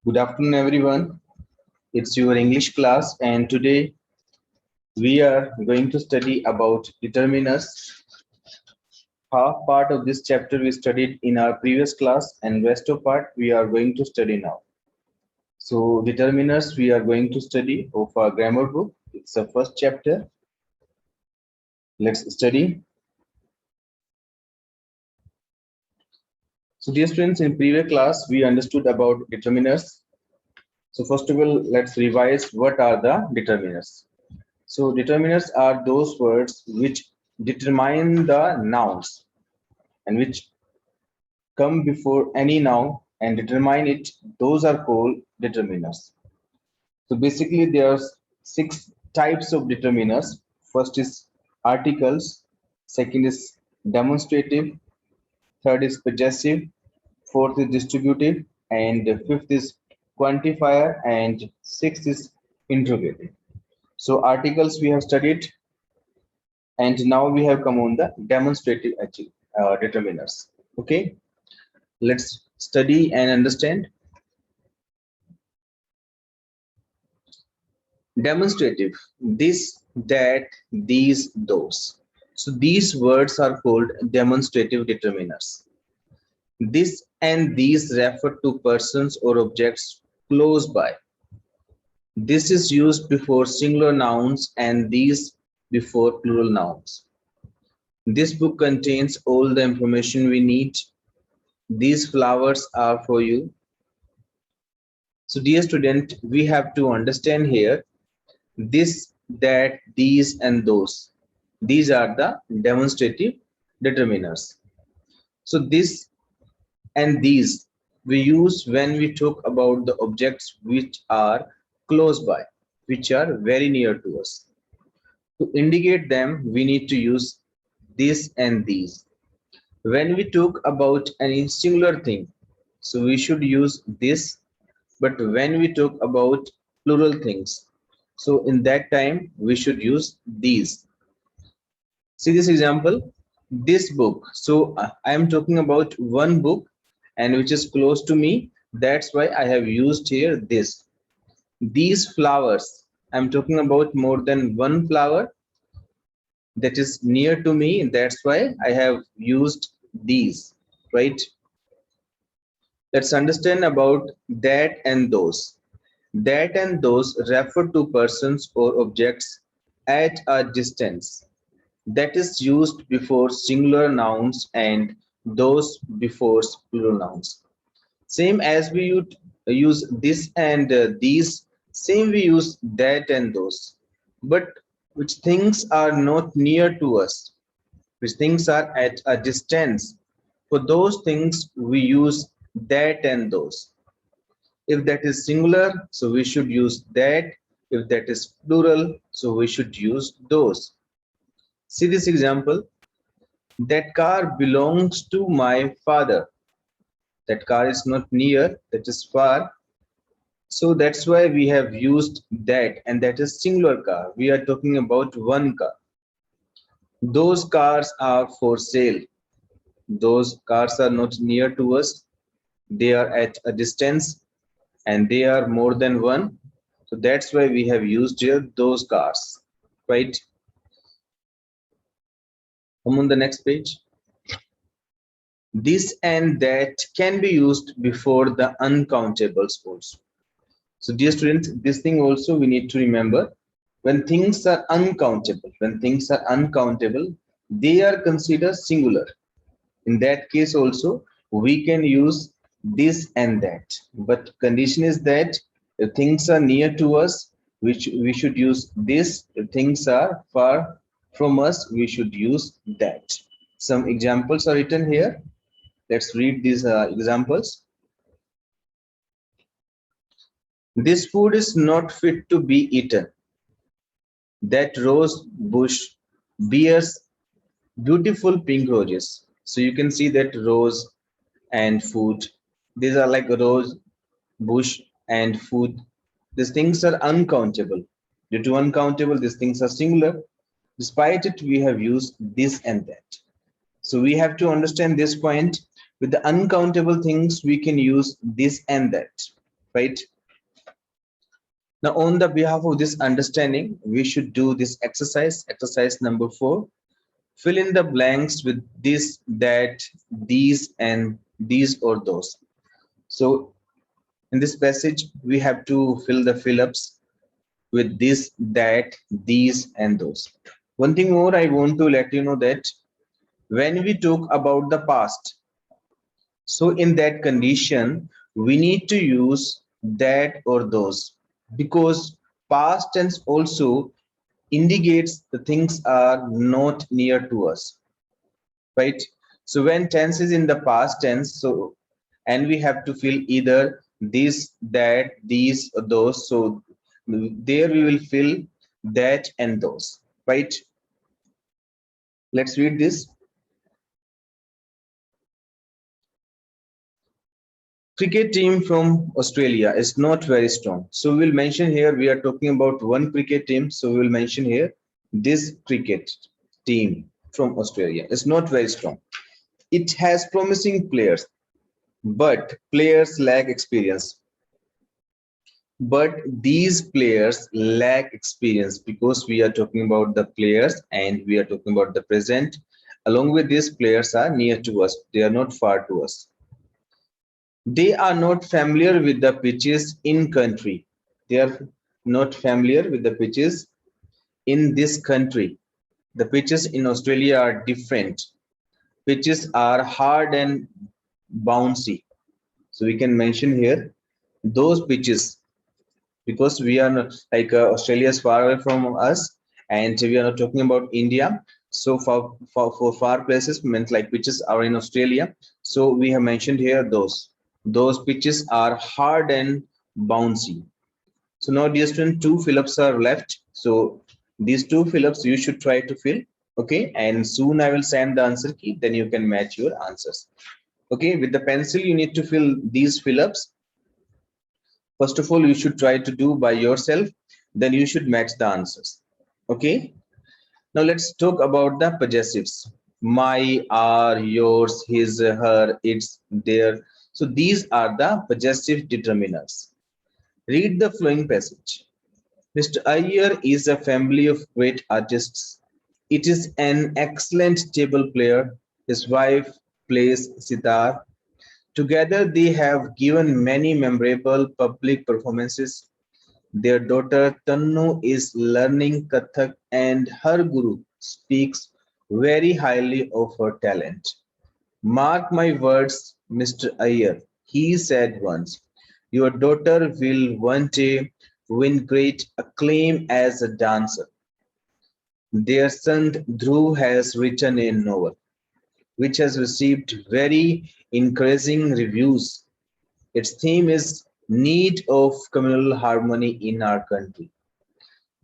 Good afternoon, everyone. It's your English class, and today we are going to study about determiners. Half part of this chapter we studied in our previous class, and rest of part we are going to study now. So, determiners we are going to study of our grammar book. It's the first chapter. Let's study. So, dear students, in previous class we understood about determiners. So, first of all, let's revise what are the determiners. So determiners are those words which determine the nouns and which come before any noun and determine it. Those are called determiners. So basically there are six types of determiners. First is articles, second is demonstrative, third is possessive, fourth is distributive, and fifth is quantifier, and sixth is interrogative. So articles we have studied, and now we have come on the demonstrative determiners. Okay, let's study and understand. Demonstrative: this, that, these, those. So these words are called demonstrative determiners. This and these refer to persons or objects close by. This is used before singular nouns and these before plural nouns. This book contains all the information we need. These flowers are for you. So dear student, we have to understand here this, that, these and those. These are the demonstrative determiners. So this and these we use when we talk about the objects which are close by, which are very near to us. To indicate them, we need to use this and these. When we talk about any singular thing, so we should use this. But when we talk about plural things, so in that time we should use these. See this example, this book. So I am talking about one book and which is close to me. That's why I have used here this. These flowers, I'm talking about more than one flower that is near to me. That's why I have used these, right? Let's understand about that and those. That and those refer to persons or objects at a distance. That is used before singular nouns and those before plural nouns. Same as we would use this and these, same we use that and those. But which things are not near to us, which things are at a distance. For those things, we use that and those. If that is singular, so we should use that. If that is plural, so we should use those. See this example. That car belongs to my father. That car is not near, that is far. So that's why we have used that, and that is singular car. We are talking about one car. Those cars are for sale. Those cars are not near to us. They are at a distance and they are more than one. So that's why we have used here those cars, right? Come on the next page. This and that can be used before the uncountables also. So dear students, this thing also we need to remember. When things are uncountable, they are considered singular. In that case also, we can use this and that. But condition is that if things are near to us, which we should use this. If things are far from us, we should use that. Some examples are written here. Let's read these examples. This food is not fit to be eaten. That rose bush bears beautiful pink roses. So you can see that rose and food. These are like rose, bush, and food. These things are uncountable. Due to uncountable, these things are singular. Despite it, we have used this and that. So we have to understand this point. With the uncountable things, we can use this and that. right? Now, on the behalf of this understanding, we should do this exercise number 4. Fill in the blanks with this, that, these, and these or those. So in this passage, we have to fill the fill-ups with this, that, these, and those. One thing more I want to let you know that when we talk about the past, so in that condition, we need to use that or those, because past tense also indicates the things are not near to us, right? So when tense is in the past tense, so and we have to fill either this, that, these, or those. So there we will fill that and those, right? Let's read this. Cricket team from Australia is not very strong. So we'll mention here, we are talking about one cricket team. So we'll mention here, this cricket team from Australia is not very strong. It has promising players, but players lack experience. But these players lack experience, because we are talking about the players and we are talking about the present. Along with these, players are near to us, they are not far to us. They are not familiar with the pitches in country. They are not familiar with the pitches in this country. The pitches in Australia are different. Pitches are hard and bouncy. So we can mention here those pitches, because we are not, like Australia is far away from us, and we are not talking about India. So for far places meant like pitches are in Australia. So we have mentioned here those pitches are hard and bouncy. So now, dear student, 2 fill-ups are left. So these 2 fill-ups you should try to fill. Okay, and soon I will send the answer key. Then you can match your answers. Okay, with the pencil you need to fill these fill-ups. First of all, you should try to do by yourself. Then you should match the answers. Okay. Now let's talk about the possessives. My, our, yours, his, her, its, their. So these are the possessive determiners. Read the flowing passage. Mr. Iyer is a family of great artists. It is an excellent table player. His wife plays sitar. Together they have given many memorable public performances. Their daughter Tannu is learning Kathak and her guru speaks very highly of her talent. Mark my words, Mr. Iyer, he said once, your daughter will one day win great acclaim as a dancer. Their son Dhruv has written a novel which has received very encouraging reviews. Its theme is need of communal harmony in our country.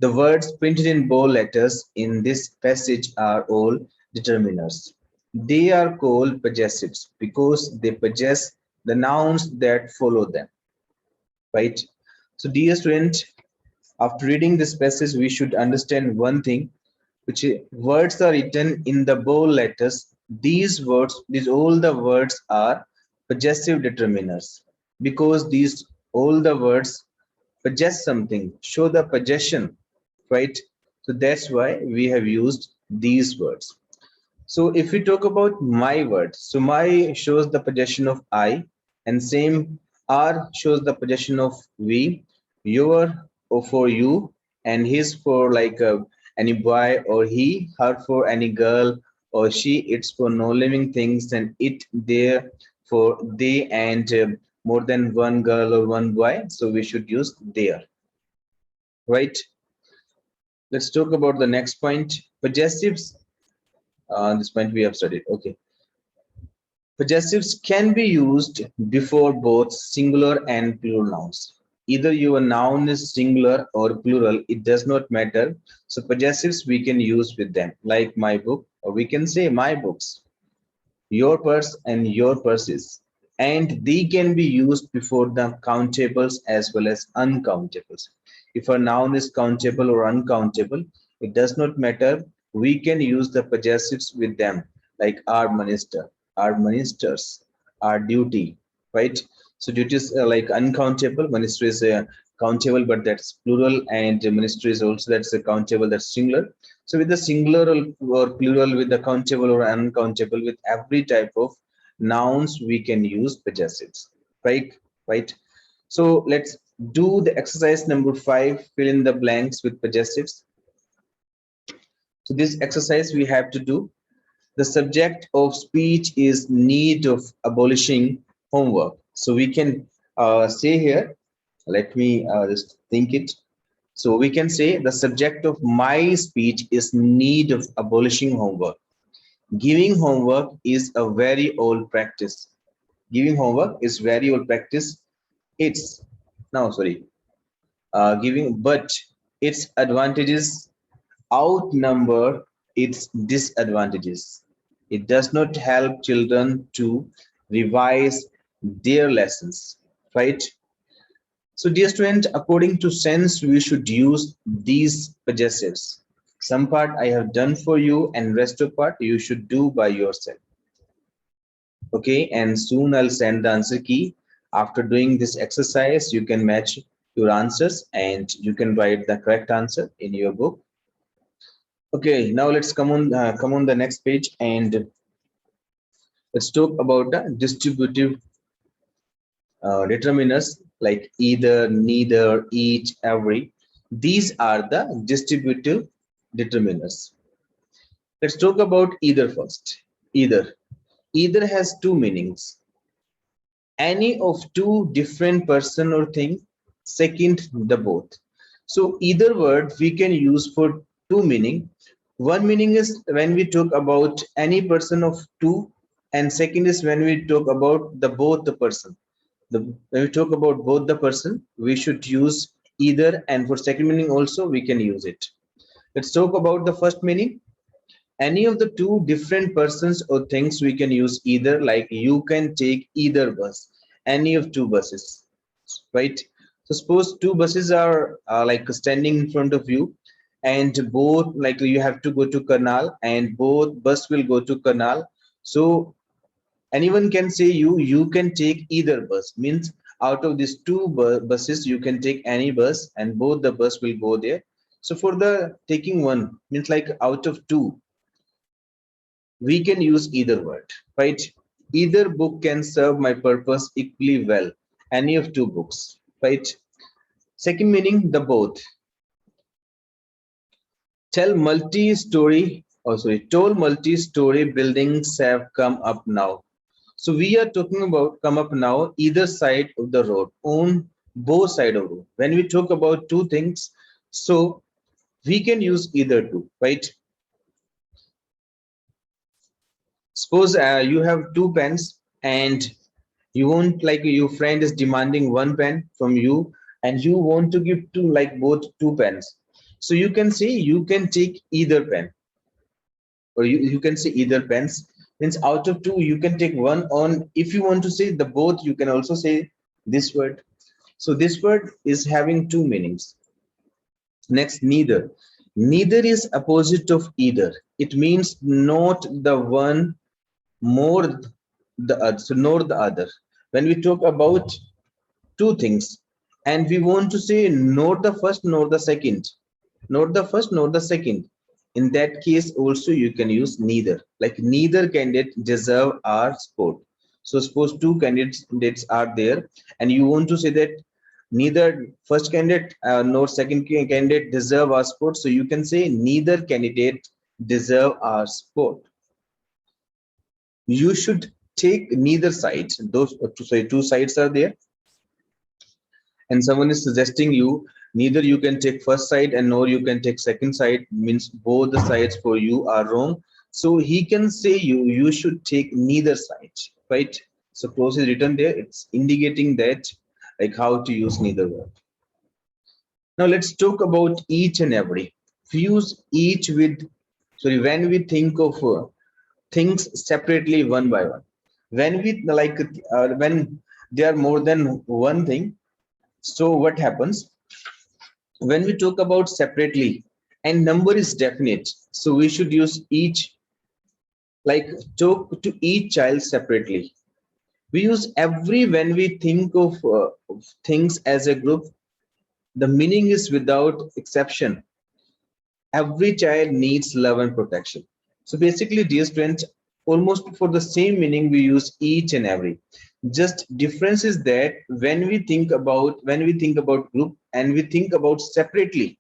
The words printed in bold letters in this passage are all determiners. They are called possessives because they possess the nouns that follow them, right? So, dear student, after reading this passage, we should understand one thing, which is words are written in the bold letters. These words, these all the words are possessive determiners, because these all the words possess something, show the possession, right? So that's why we have used these words. So if we talk about my word, so my shows the possession of I, and same R shows the possession of we, your or for you, and his for like any boy or he, her for any girl or she, it's for no living things, and it there for they, and more than one girl or one boy. So we should use there, right? Let's talk about the next point. Possessives. This point we have studied. Okay. Possessives can be used before both singular and plural nouns. Either your noun is singular or plural, it does not matter. So possessives we can use with them, like my book, or we can say my books, your purse and your purses. And they can be used before the countables as well as uncountables. If a noun is countable or uncountable, it does not matter. We can use the possessives with them, like our minister, our ministers, our duty, right? So duty is like uncountable. Ministry is countable, but that's plural, and ministry is also that's a countable, that's singular. So with the singular or plural, with the countable or uncountable, with every type of nouns we can use possessives, right? Right. So let's do the exercise number 5. Fill in the blanks with possessives. So this exercise we have to do. The subject of speech is need of abolishing homework. So we can say here, let me just think it. So we can say the subject of my speech is need of abolishing homework. Giving homework is a very old practice. Giving homework is very old practice. It's no, sorry, giving, but its advantages outnumber its disadvantages. It does not help children to revise their lessons, right? So, dear student, according to sense, we should use these possessives. Some part I have done for you, and rest of part you should do by yourself. Okay, and soon I'll send the answer key. After doing this exercise, you can match your answers and you can write the correct answer in your book. Okay, now let's come on the next page, and let's talk about the distributive determiners like either, neither, each, every. These are the distributive determiners. Let's talk about either first. Either. Either has two meanings. Any of two different person or thing. Second, the both. So either word we can use for two meaning. One meaning is when we talk about any person of two, and second is when we talk about the both the person. When we talk about both the person, we should use either, and for second meaning also we can use it. Let's talk about the first meaning. Any of the two different persons or things we can use either, like you can take either bus, any of two buses, right? So suppose two buses are like standing in front of you, and both, like you have to go to Karnal and both bus will go to Karnal. So anyone can say you can take either bus, means out of these two buses you can take any bus and both the bus will go there. So for the taking one means like out of two, we can use either word, right? Either book can serve my purpose equally well. Any of two books, right? Second meaning, the both. Tall multi-story buildings have come up now. So we are talking about come up now, either side of the road, on both side of the road. When we talk about two things, so we can use either two, right? Suppose you have two pens and you want, like your friend is demanding one pen from you and you want to give to like both two pens. So you can say you can take either pen, or you can say either pens, means out of two you can take one on. If you want to say the both, you can also say this word. So this word is having two meanings. Next, neither. Neither is opposite of either. It means not the one more the other, so nor the other. When we talk about two things and we want to say nor the first nor the second, nor the first nor the second, in that case also you can use neither, like neither candidate deserve our support. So suppose two candidates are there and you want to say that neither first candidate nor second candidate deserve our support, so you can say neither candidate deserve our support. You should take neither sides. Those two sides are there and someone is suggesting you neither you can take first side and nor you can take second side, means both the sides for you are wrong. So he can say you should take neither side, right? So clause is written there, it's indicating that like how to use neither word. Now let's talk about each and every. Fuse each with, sorry, when we think of things separately one by one, when we like when there are more than one thing. So what happens when we talk about separately and number is definite, so we should use each, like talk to each child separately. We use every when we think of things as a group. The meaning is without exception. Every child needs love and protection. So basically, dear students, almost for the same meaning we use each and every. Just difference is that when we think about group and we think about separately,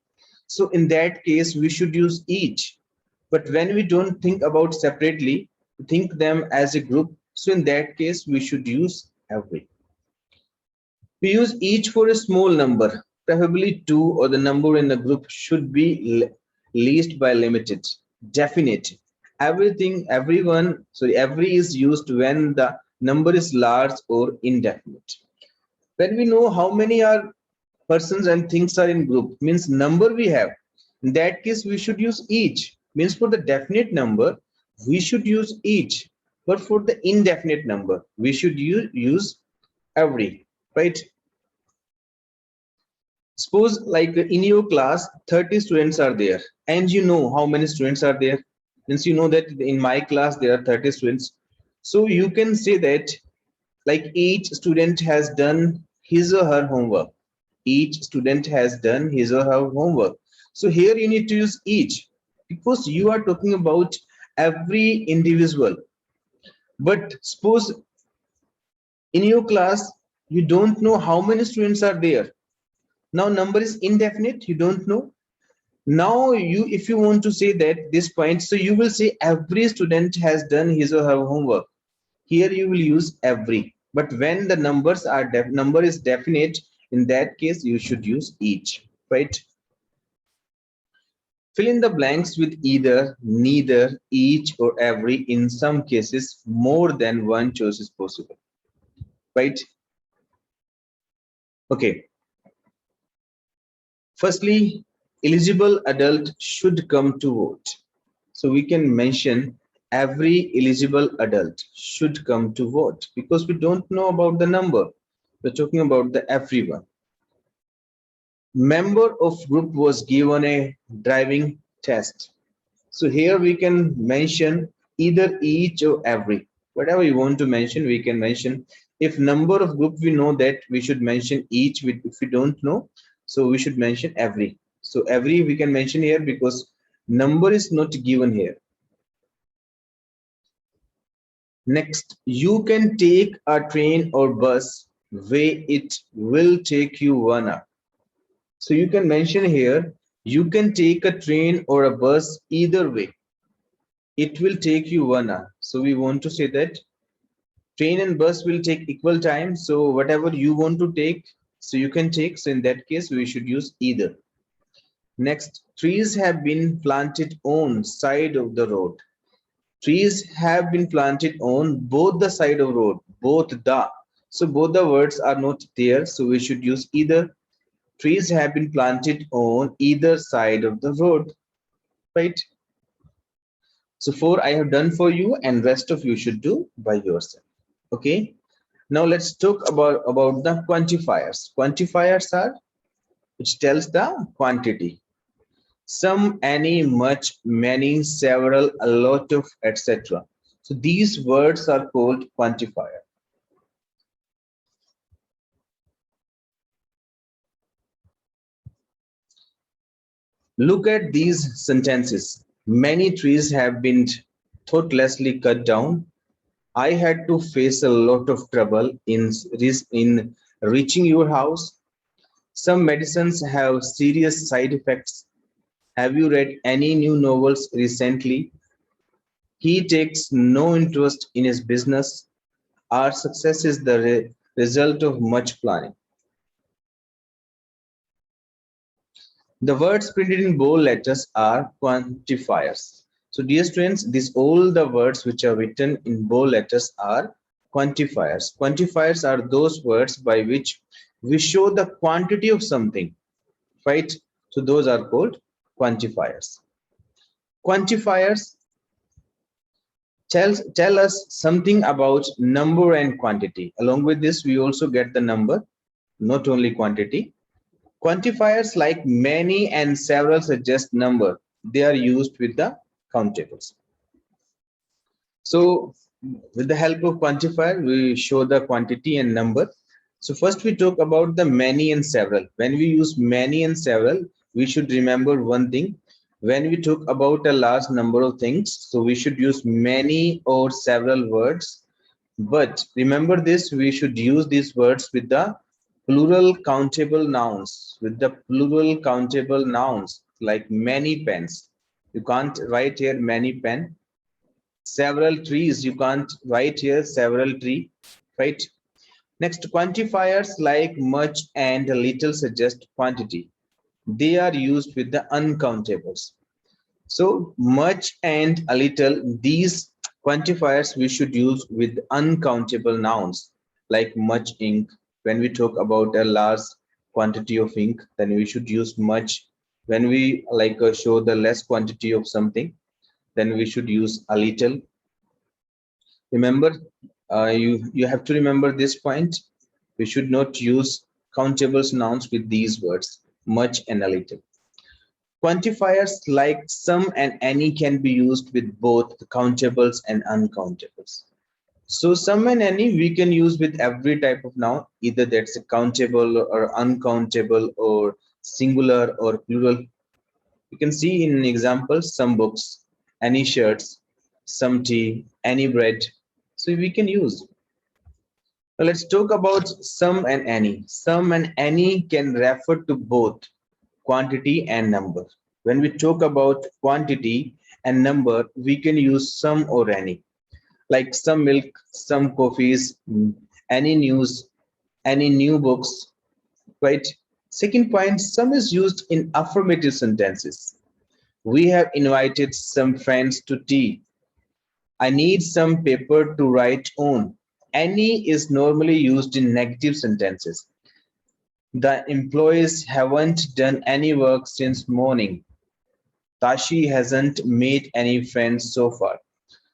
so in that case we should use each. But when we don't think about separately, think them as a group, so in that case we should use every. We use each for a small number, preferably two, or the number in the group should be least by limited, definite. Every is used when the number is large or indefinite. When we know how many are persons and things are in group, means number we have. In that case, we should use each. Means for the definite number, we should use each. But for the indefinite number, we should use every, right? Suppose like in your class 30 students are there and you know how many students are there, means you know that in my class there are 30 students, so you can say that like each student has done his or her homework. Each student has done his or her homework. So here you need to use each because you are talking about every individual. But suppose in your class you don't know how many students are there. Now number is indefinite, you don't know. Now you, if you want to say that this point, so you will say every student has done his or her homework. Here you will use every. But when the number is definite, in that case you should use each, right? Fill in the blanks with either, neither, each, or every. In some cases, more than one choice is possible, right? Okay. Firstly, eligible adult should come to vote. So we can mention every eligible adult should come to vote because we don't know about the number. We're talking about the everyone. Member of group was given a driving test. So here we can mention either each or every. Whatever you want to mention, we can mention. If number of group we know that we should mention each, if we don't know, so we should mention every. So every we can mention here because number is not given here. Next, you can take a train or bus where it will take you 1 hour. So you can mention here, you can take a train or a bus either way. It will take you 1 hour. So we want to say that train and bus will take equal time. So whatever you want to take, so you can take. So in that case, we should use either. Next, trees have been planted on side of the road. Trees have been planted on both the side of road, both the. So both the words are not there. So we should use either. Trees have been planted on either side of the road, right? So 4 I have done for you and rest of you should do by yourself. Okay. Now let's talk about the quantifiers. Quantifiers are which tells the quantity. Some, any, much, many, several, a lot of, etc. So these words are called quantifier. Look at these sentences. Many trees have been thoughtlessly cut down. I had to face a lot of trouble in reaching your house. Some medicines have serious side effects. Have you read any new novels recently? He takes no interest in his business. Our success is the result of much planning. The words printed in bold letters are quantifiers. So dear students, these all the words which are written in bold letters are quantifiers. Quantifiers are those words by which we show the quantity of something, right? So those are called quantifiers. Quantifiers tell us something about number and quantity. Along with this, we also get the number, not only quantity. Quantifiers like many and several suggest number. They are used with the countables. So With the help of quantifier, we show the quantity and number. So first we talk about the many and several. When we use many and several, we should remember one thing. When we talk about a large number of things, so we should use many or several words. But remember this, we should use these words with the plural countable nouns, like many pens. You can't write here many pen. Several trees, you can't write here several tree, right? Next, quantifiers like much and little suggest quantity. They are used with the uncountables. So much and a little, these quantifiers we should use with uncountable nouns like much ink. When we talk about a large quantity of ink, then we should use much. When we show the less quantity of something, then we should use a little. Remember, you have to remember this point. We should not use countable nouns with these words, much and a little. Quantifiers like some and any can be used with both countables and uncountables. So some and any we can use with every type of noun, either that's a countable or uncountable or singular or plural. You can see in examples some books, any shirts, some tea, any bread. So we can use. Now let's talk about some and any. Some and any can refer to both quantity and number. When we talk about quantity and number, we can use some or any, like some milk, some coffees, any news, any new books, right? Second point, some is used in affirmative sentences. We have invited some friends to tea. I need some paper to write on. Any is normally used in negative sentences. The employees haven't done any work since morning. Tashi hasn't made any friends so far.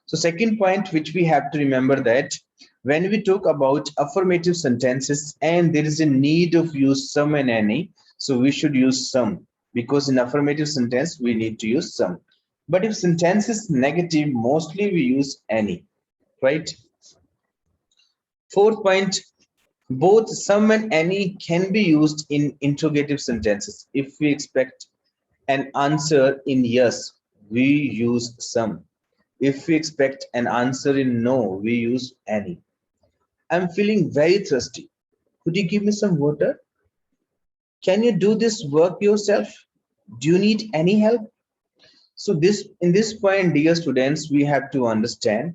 So second point which we have to remember that when we talk about affirmative sentences and there is a need of use some and any, so we should use some, because in affirmative sentence we need to use some. But if sentence is negative, mostly we use any, right? Fourth point, both some and any can be used in interrogative sentences. If we expect an answer in yes, we use some. If we expect an answer in no, we use any. I'm feeling very thirsty. Could you give me some water? Can you do this work yourself? Do you need any help? So this in this point, dear students, we have to understand.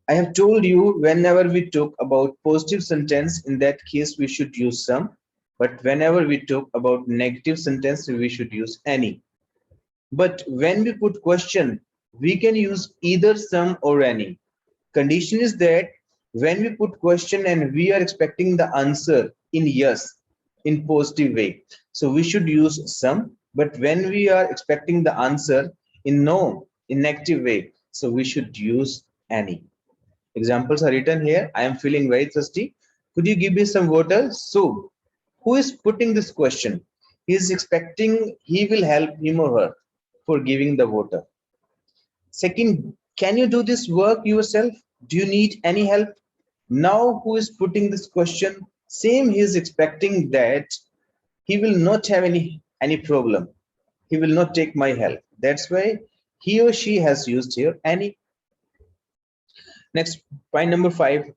I have told you whenever we talk about positive sentence, in that case we should use some. But whenever we talk about negative sentence, we should use any. But when we put question, we can use either some or any. Condition is that when we put question and we are expecting the answer in yes, in positive way, so we should use some. But when we are expecting the answer in no, in negative way, so we should use any. Examples are written here. I am feeling very thirsty. Could you give me some water? So who is putting this question? He is expecting he will help him or her for giving the water. Second, can you do this work yourself? Do you need any help? Now, who is putting this question? Same, he is expecting that he will not have any problem. He will not take my help. That's why he or she has used here any. Next, point number 5.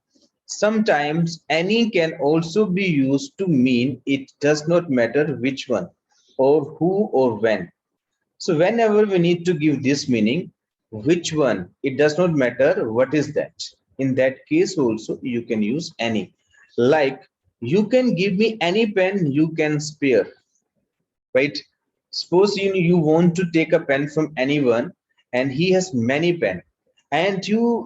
Sometimes any can also be used to mean it does not matter which one or who or when. So whenever we need to give this meaning, which one, it does not matter what is that. In that case also you can use any. Like, you can give me any pen you can spare, right? Suppose you want to take a pen from anyone and he has many pen, and you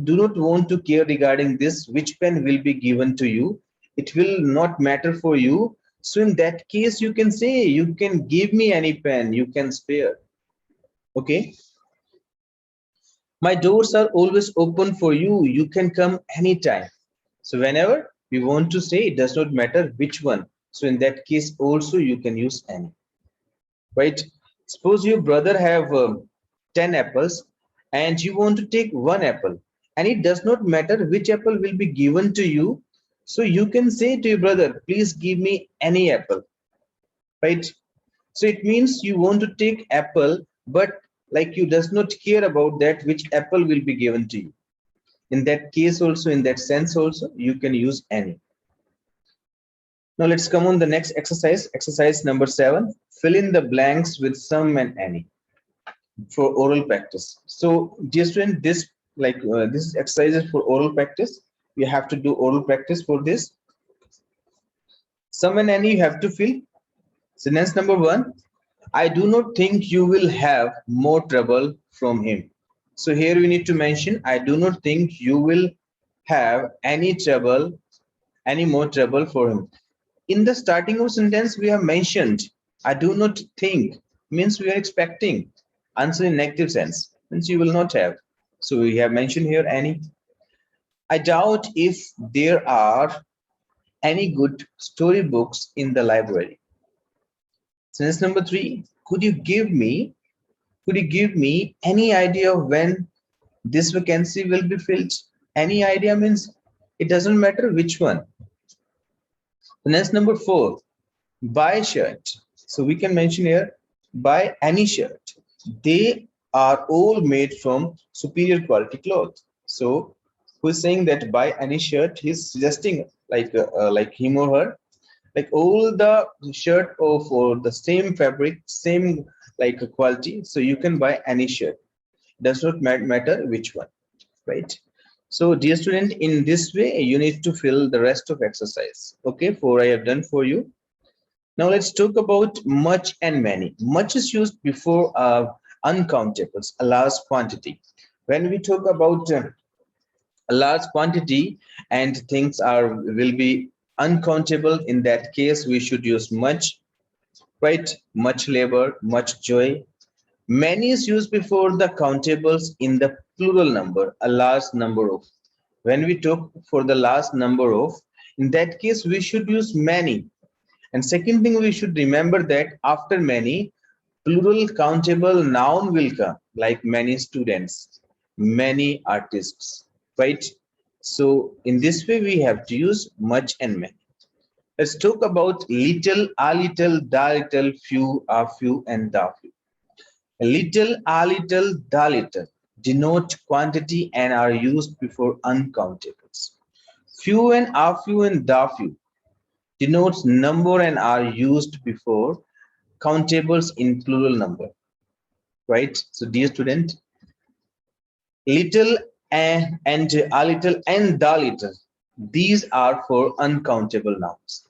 do not want to care regarding this which pen will be given to you. It will not matter for you. So in that case you can say, you can give me any pen you can spare. Okay, my doors are always open for you. You can come anytime. So whenever we want to say, it does not matter which one. So in that case also you can use any, right? Suppose your brother have 10 apples and you want to take one apple, and it does not matter which apple will be given to you. So you can say to your brother, please give me any apple, right? So it means you want to take apple, but like you does not care about that which apple will be given to you. In that case also, in that sense also, you can use any. Now let's come on the next exercise. Exercise number 7. Fill in the blanks with some and any for oral practice. So dear student, this exercise is for oral practice. You have to do oral practice for this. Some and any you have to fill. Sentence number 1. I do not think you will have more trouble from him. So here we need to mention, I do not think you will have any more trouble for him. In the starting of sentence, we have mentioned, I do not think means we are expecting. Answer in negative sense means you will not have. So we have mentioned here any. I doubt if there are any good storybooks in the library. Sentence number 3. Could you give me any idea of when this vacancy will be filled? Any idea means it doesn't matter which one. Sentence number 4. Buy shirt. So we can mention here, buy any shirt. They are all made from superior quality cloth. So who is saying that buy any shirt? He's suggesting like him or her, like all the shirt of or the same fabric, same like quality. So you can buy any shirt. Does not matter which one, right? So dear student, in this way you need to fill the rest of exercise. Okay, 4 I have done for you. Now let's talk about much and many. Much is used before uncountables, a large quantity. When we talk about a large quantity and things will be uncountable, in that case we should use much, right? Much labor, much joy. Many is used before the countables in the plural number, a large number of. When we talk for the last number of, in that case we should use many. And second thing, we should remember that after many, plural countable noun will come, like many students, many artists, right? So in this way, we have to use much and many. Let's talk about little, a little, the little, few, a few, and the few. Little, a little, the little denote quantity and are used before uncountables. Few and a few and the few denotes number and are used before countables in plural number, right? So dear student, little and a little and the little, these are for uncountable nouns,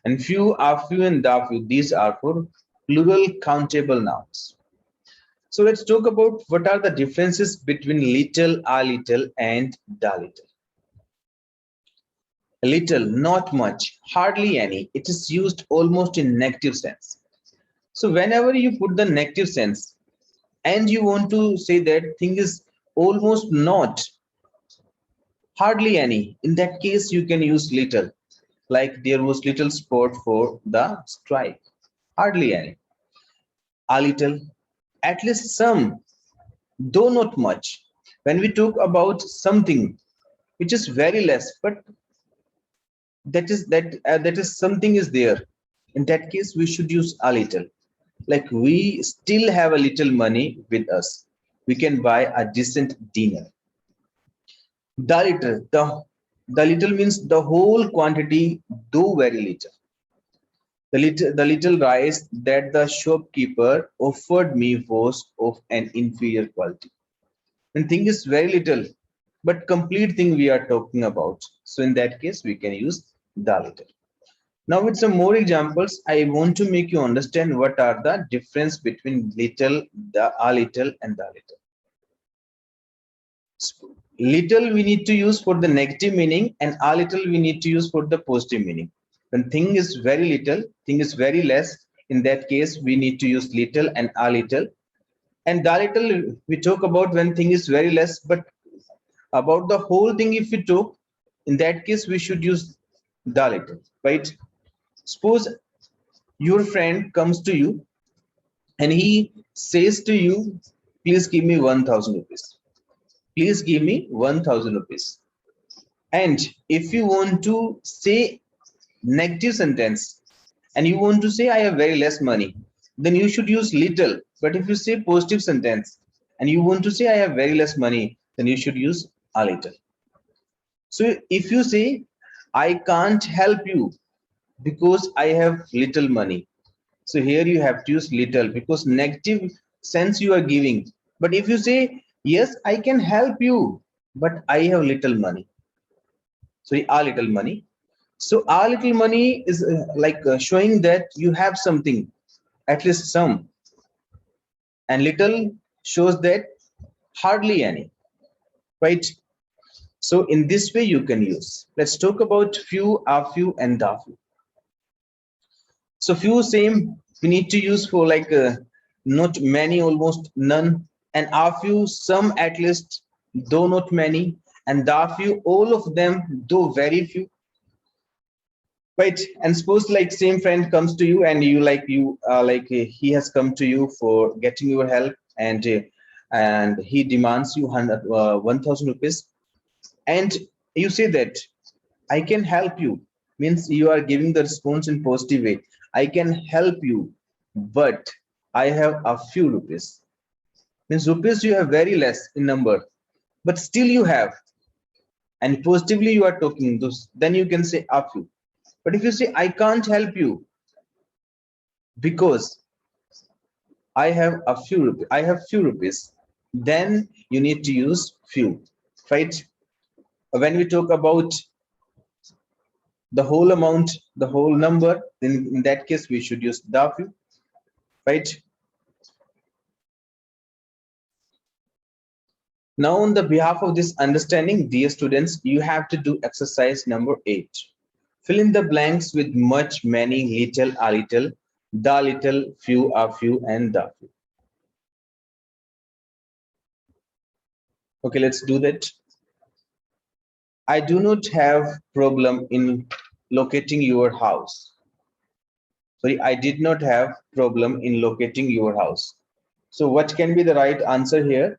and few, a few, and the few, these are for plural countable nouns. So let's talk about what are the differences between little, a little, and the little. Little, not much, hardly any. It is used almost in negative sense. So whenever you put the negative sense and you want to say that thing is almost not, hardly any, in that case you can use little. Like there was little support for the strike, hardly any. A little, at least some, though not much. When we talk about something which is very less, but that is something is there, in that case we should use a little. Like we still have a little money with us, we can buy a decent dinner. The little, the little means the whole quantity, though very little. The little rice that the shopkeeper offered me was of an inferior quality. And thing is very little, but complete thing we are talking about. So in that case, we can use the little. Now with some more examples, I want to make you understand what are the difference between little, the a little, and the little. Little we need to use for the negative meaning, and a little we need to use for the positive meaning. When thing is very little, thing is very less, in that case we need to use little and a little. And the little we talk about when thing is very less, but about the whole thing if we talk, in that case we should use the little, right? Suppose your friend comes to you and he says to you, please give me 1000 rupees. please give me 1000 rupees. And if you want to say negative sentence and you want to say I have very less money, then you should use little. But if you say positive sentence and you want to say I have very less money, then you should use a little. So if you say I can't help you because I have little money, so here you have to use little because negative sense you are giving. But if you say yes, I can help you, but I have little money, so a little money. So a little money is showing that you have something, at least some, and little shows that hardly any, right? So in this way you can use. Let's talk about few, a few, and the few. So few same we need to use for not many, almost none, and a few some at least, though not many, and the few all of them though very few. Right, and suppose like same friend comes to you and he has come to you for getting your help, and he demands you 1000 rupees, and you say that I can help you, means you are giving the response in positive way. I can help you, but I have a few rupees. Means rupees you have very less in number, but still you have, and positively you are talking those, then you can say a few. But if you say I can't help you because I have a few rupees, I have few rupees, then you need to use few, right? When we talk about the whole amount, the whole number, then in that case we should use the few, right? Now on the behalf of this understanding, dear students, you have to do exercise number 8. Fill in the blanks with much, many, little, a little, the little, few, a few, and the few. Okay, let's do that. I do not have problem in locating your house. Sorry, I did not have problem in locating your house. So what can be the right answer here?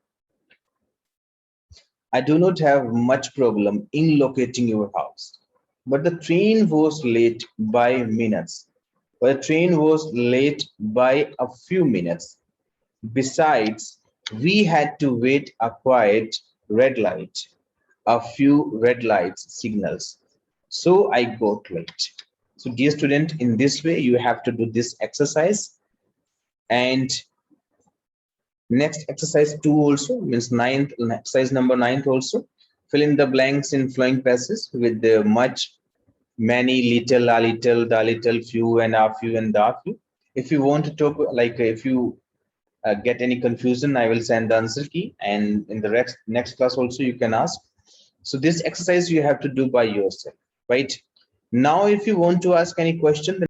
I do not have much problem in locating your house. But the train was late by minutes. But the train was late by a few minutes. Besides, we had to wait a quiet red light, a few red lights signals. So I got late. So dear student, in this way, you have to do this exercise. And next exercise 2 also means ninth, exercise number 9 also. Fill in the blanks in flowing passages with the much, many, little, a little, the little, few, and a few, and the few. If you want to talk, if you get any confusion, I will send the answer key, and in the next class also you can ask. So this exercise you have to do by yourself, right? Now if you want to ask any question, then